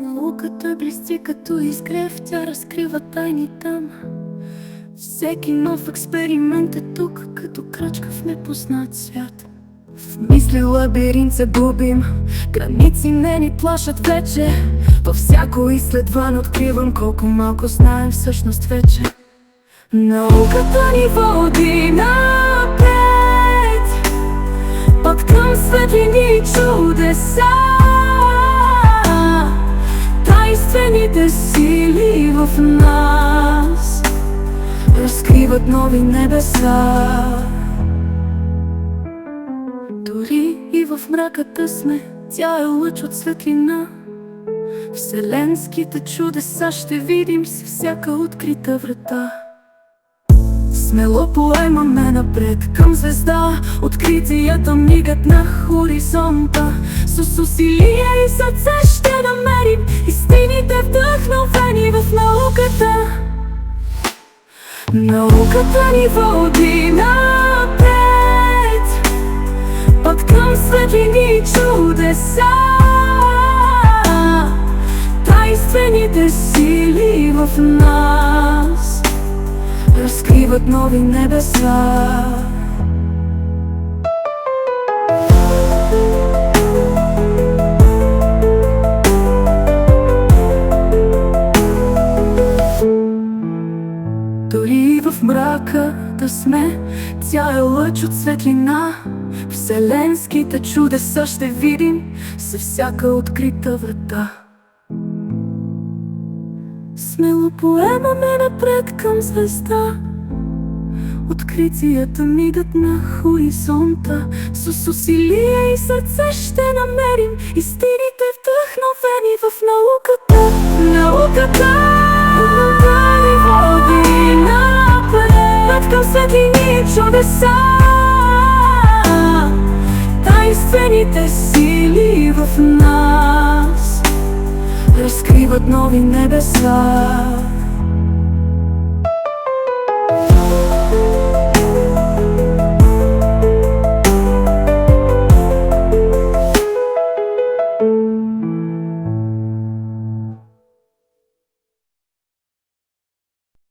Науката блести като изгрев, тя разкрива тайни там. Всеки нов експеримент е тук, като крачка в непознат свят. В мисли лабиринт се губим, граници не ни плашат вече. Във всяко изследване откривам колко малко знаем всъщност вече. Науката ни води напред, път към светлини и чудеса. Тайнствените сили в нас разкриват нови небеса. Дори и в мраката сме, тя е лъч от светлина. Вселенските чудеса ще видим с всяка открита врата. Смело поемаме напред към звезда, откритията мигат на хоризонта. С усилие и сърце ще намерим истините вдъхновени в науката. Науката ни води напред, път към светлини и чудеса. Тайнствените сили в нас разкриват нови небеса. Дори в мрака да сме, тя е лъч от светлина. Вселенските чудеса ще видим със всяка открита врата. Смело поемаме напред към звезда, откритията мигат на хоризонта. С усилие и сърце ще намерим истините вдъхновени в науката. Науката ни води напред към светлини и чудеса. Тайнствените сили в нас разкриват нови небеса.